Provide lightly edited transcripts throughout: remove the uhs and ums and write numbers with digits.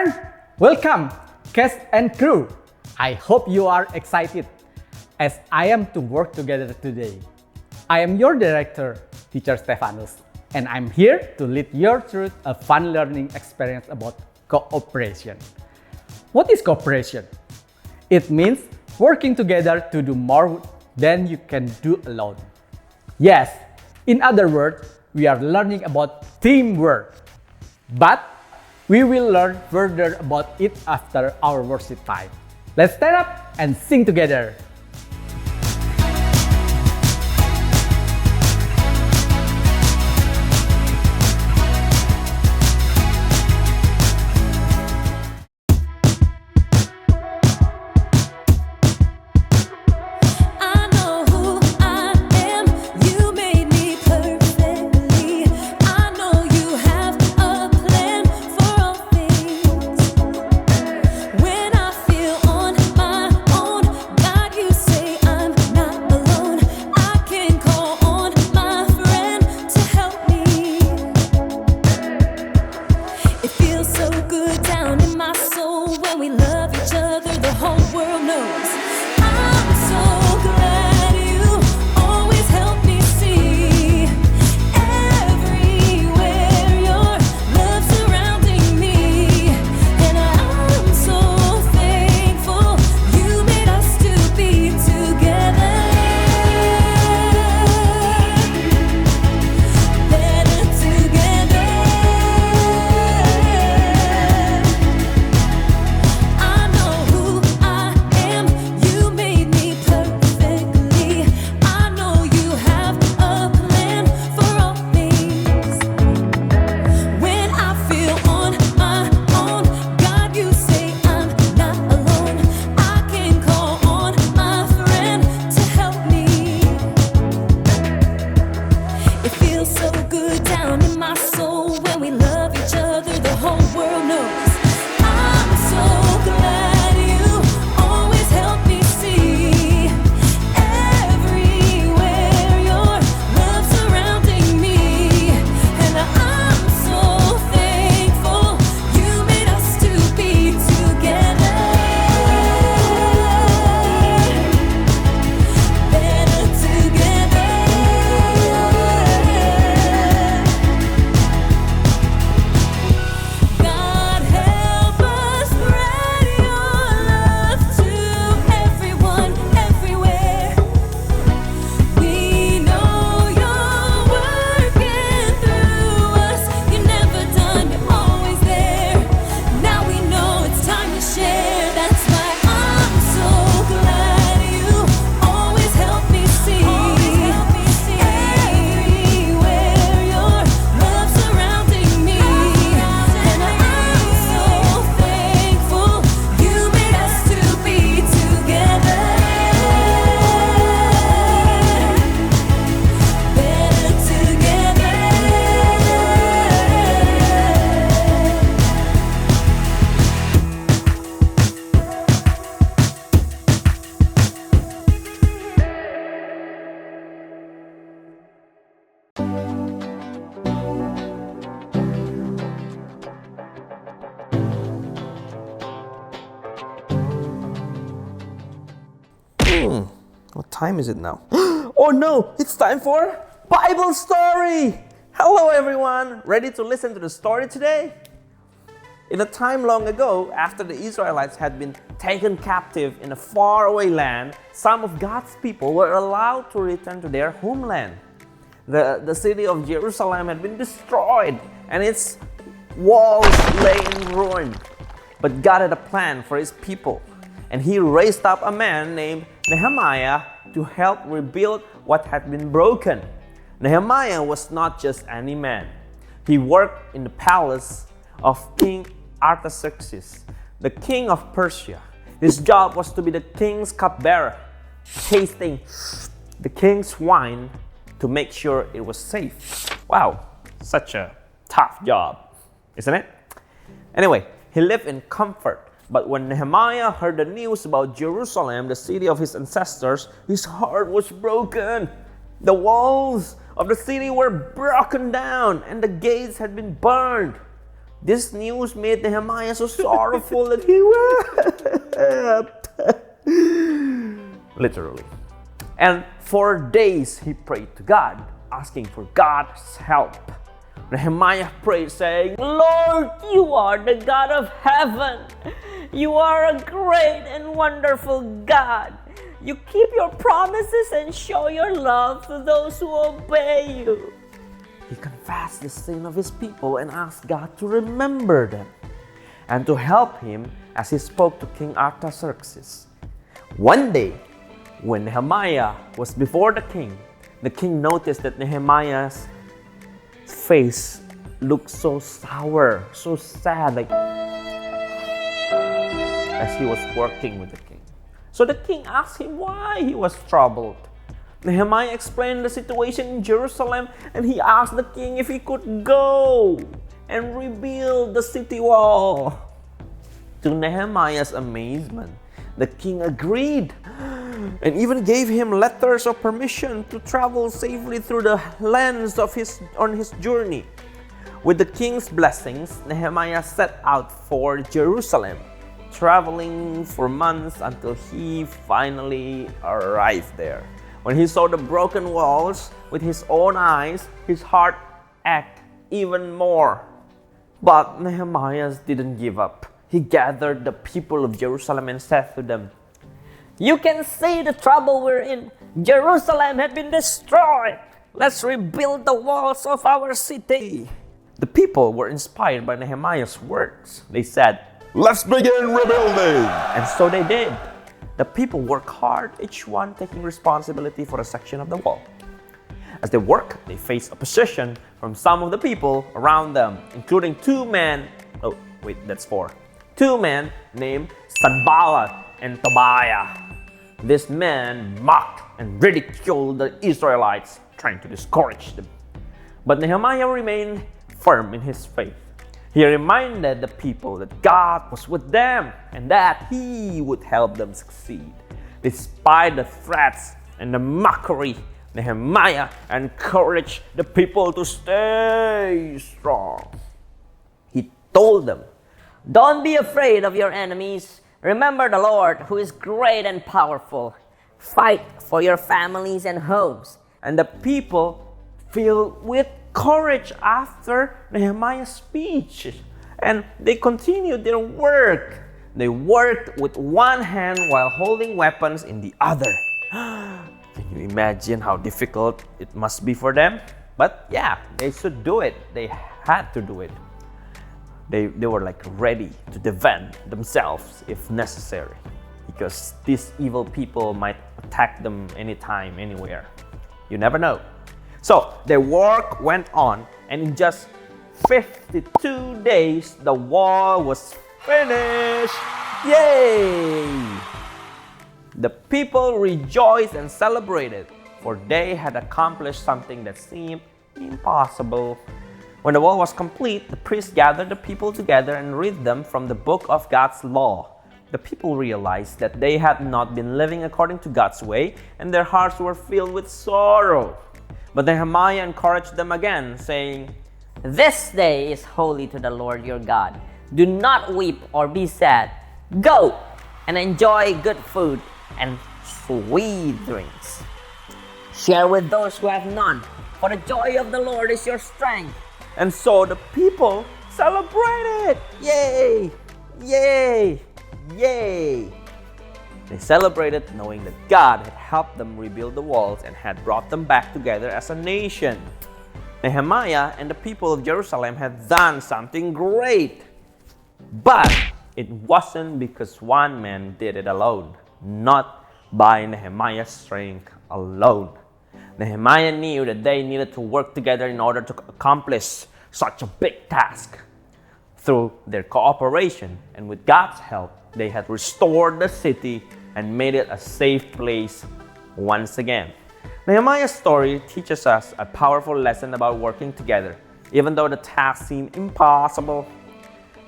friend, welcome, cast and crew. I hope you are excited as I am to work together today. I am your director, Teacher Stefanus, and I'm here to lead you through a fun learning experience about cooperation. What is cooperation? It means working together to do more than you can do alone. Yes, in other words, we are learning about teamwork. But we will learn further about it after our worship time. Let's stand up and sing together. What time is it now? Oh no, it's time for Bible story! Hello everyone, ready to listen to the story today? In a time long ago, after the Israelites had been taken captive in a faraway land, some of God's people were allowed to return to their homeland. The city of Jerusalem had been destroyed and its walls lay in ruin. But God had a plan for His people, and He raised up a man named Nehemiah to help rebuild what had been broken. Nehemiah was not just any man. He worked in the palace of King Artaxerxes, the king of Persia. His job was to be the king's cupbearer, tasting the king's wine to make sure it was safe. Wow, such a tough job, isn't it? Anyway, he lived in comfort. But when Nehemiah heard the news about Jerusalem, the city of his ancestors, his heart was broken. The walls of the city were broken down and the gates had been burned. This news made Nehemiah so sorrowful that he wept. Literally. And for days he prayed to God, asking for God's help. Nehemiah prayed, saying, Lord, you are the God of heaven. You are a great and wonderful God. You keep your promises and show your love to those who obey you. He confessed the sin of his people and asked God to remember them and to help him as he spoke to King Artaxerxes. One day, when Nehemiah was before the king noticed that Nehemiah's face looked so sour, so sad, like as he was working with the king. So the king asked him why he was troubled. Nehemiah explained the situation in Jerusalem, and he asked the king if he could go and rebuild the city wall. To Nehemiah's amazement, the king agreed and even gave him letters of permission to travel safely through the lands on his journey. With the king's blessings, Nehemiah set out for Jerusalem, traveling for months until he finally arrived there. When he saw the broken walls with his own eyes, his heart ached even more. But Nehemiah didn't give up. He gathered the people of Jerusalem and said to them, You can see the trouble we're in. Jerusalem had been destroyed. Let's rebuild the walls of our city. The people were inspired by Nehemiah's words. They said, Let's begin rebuilding! And so they did. The people worked hard, each one taking responsibility for a section of the wall. As they worked, they faced opposition from some of the people around them, including two men named Sanballat and Tobiah. This man mocked and ridiculed the Israelites, trying to discourage them. But Nehemiah remained firm in his faith. He reminded the people that God was with them and that He would help them succeed. Despite the threats and the mockery, Nehemiah encouraged the people to stay strong. He told them, Don't be afraid of your enemies. Remember the Lord, who is great and powerful. Fight for your families and homes. And the people filled with courage after Nehemiah's speech, and they continued their work. They worked with one hand while holding weapons in the other. Can you imagine how difficult it must be for them? But yeah, they should do it. They had to do it. They were like ready to defend themselves if necessary, because these evil people might attack them anytime, anywhere. You never know. So their work went on, and in just 52 days, the wall was finished. Yay! The people rejoiced and celebrated, for they had accomplished something that seemed impossible. When the wall was complete, the priests gathered the people together and read them from the book of God's law. The people realized that they had not been living according to God's way, and their hearts were filled with sorrow. But Nehemiah encouraged them again, saying, This day is holy to the Lord your God. Do not weep or be sad. Go and enjoy good food and sweet drinks. Share with those who have none, for the joy of the Lord is your strength. And so the people celebrated. Yay! Yay! Yay! They celebrated knowing that God had helped them rebuild the walls and had brought them back together as a nation. Nehemiah and the people of Jerusalem had done something great. But it wasn't because one man did it alone, not by Nehemiah's strength alone. Nehemiah knew that they needed to work together in order to accomplish such a big task. Through their cooperation and with God's help, they had restored the city and made it a safe place once again. Nehemiah's story teaches us a powerful lesson about working together. Even though the task seemed impossible,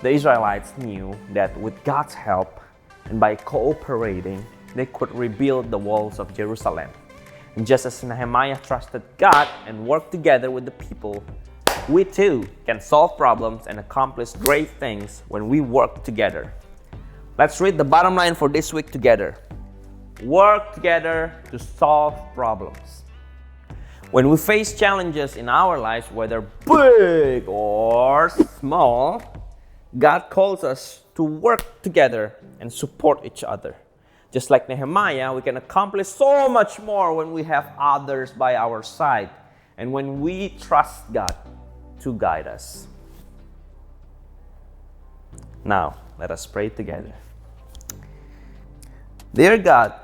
the Israelites knew that with God's help and by cooperating, they could rebuild the walls of Jerusalem. And just as Nehemiah trusted God and worked together with the people, We too can solve problems and accomplish great things when we work together. Let's read the bottom line for this week together. Work together to solve problems. When we face challenges in our lives, whether big or small, God calls us to work together and support each other. Just like Nehemiah, we can accomplish so much more when we have others by our side and when we trust God to guide us. Now, let us pray together. Dear God,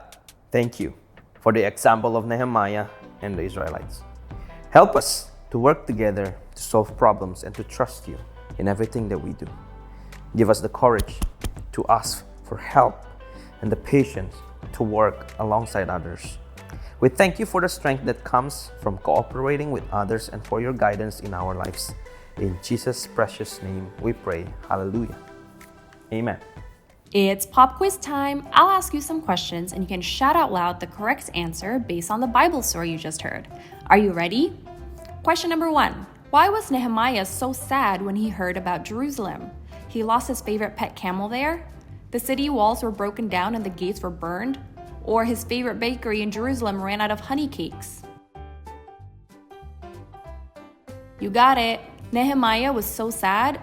thank you for the example of Nehemiah and the Israelites. Help us to work together to solve problems and to trust you in everything that we do. Give us the courage to ask for help and the patience to work alongside others. We thank you for the strength that comes from cooperating with others and for your guidance in our lives. In Jesus' precious name we pray. Hallelujah. Amen. It's pop quiz time. I'll ask you some questions and you can shout out loud the correct answer based on the Bible story you just heard. Are you ready? Question number 1. Why was Nehemiah so sad when he heard about Jerusalem? He lost his favorite pet camel there? The city walls were broken down and the gates were burned? Or his favorite bakery in Jerusalem ran out of honey cakes? You got it. Nehemiah was so sad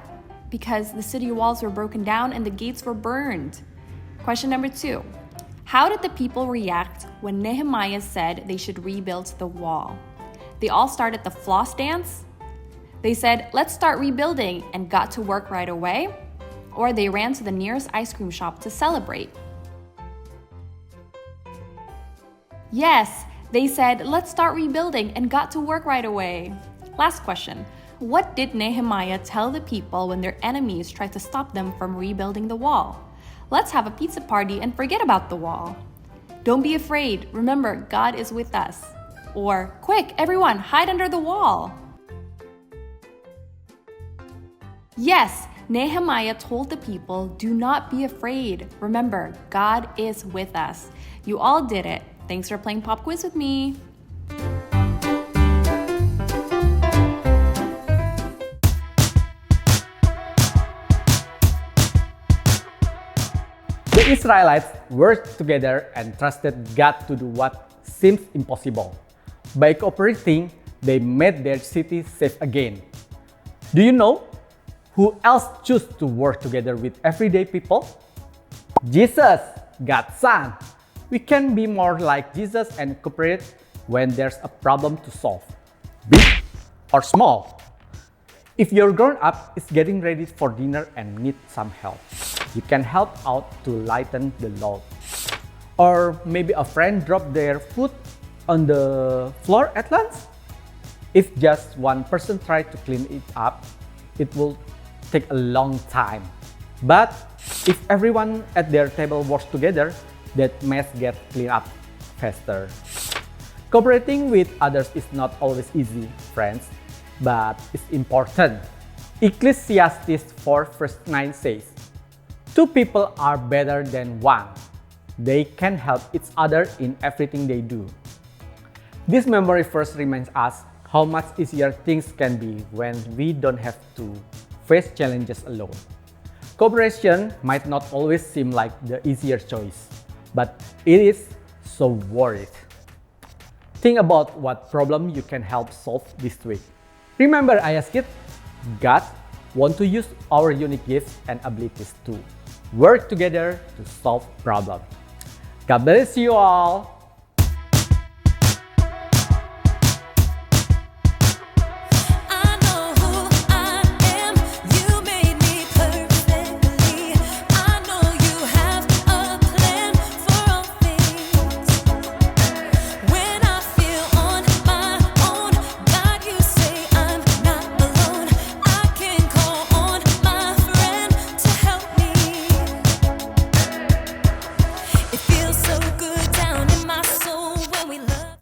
because the city walls were broken down and the gates were burned. Question number 2. How did the people react when Nehemiah said they should rebuild the wall? They all started the floss dance? They said, let's start rebuilding and got to work right away? Or they ran to the nearest ice cream shop to celebrate? Yes, they said, let's start rebuilding and got to work right away. Last question. What did Nehemiah tell the people when their enemies tried to stop them from rebuilding the wall? Let's have a pizza party and forget about the wall. Don't be afraid. Remember, God is with us. Or, quick, everyone, hide under the wall. Yes, Nehemiah told the people, do not be afraid. Remember, God is with us. You all did it. Thanks for playing Pop Quiz with me. The Israelites worked together and trusted God to do what seems impossible. By cooperating, they made their city safe again. Do you know who else chose to work together with everyday people? Jesus, God's Son. We can be more like Jesus and cooperate when there's a problem to solve, big or small. If your grown-up is getting ready for dinner and needs some help, you can help out to lighten the load. Or maybe a friend dropped their food on the floor at lunch. If just one person tried to clean it up, it will take a long time. But if everyone at their table works together, that mess gets cleaned up faster. Cooperating with others is not always easy, friends, but it's important. Ecclesiastes 4 verse 9 says, "Two people are better than one. They can help each other in everything they do." This memory verse reminds us how much easier things can be when we don't have to face challenges alone. Cooperation might not always seem like the easier choice, but it is so worth it. Think about what problem you can help solve this week. Remember, I asked it, God wants to use our unique gifts and abilities to work together to solve problems. God bless you all.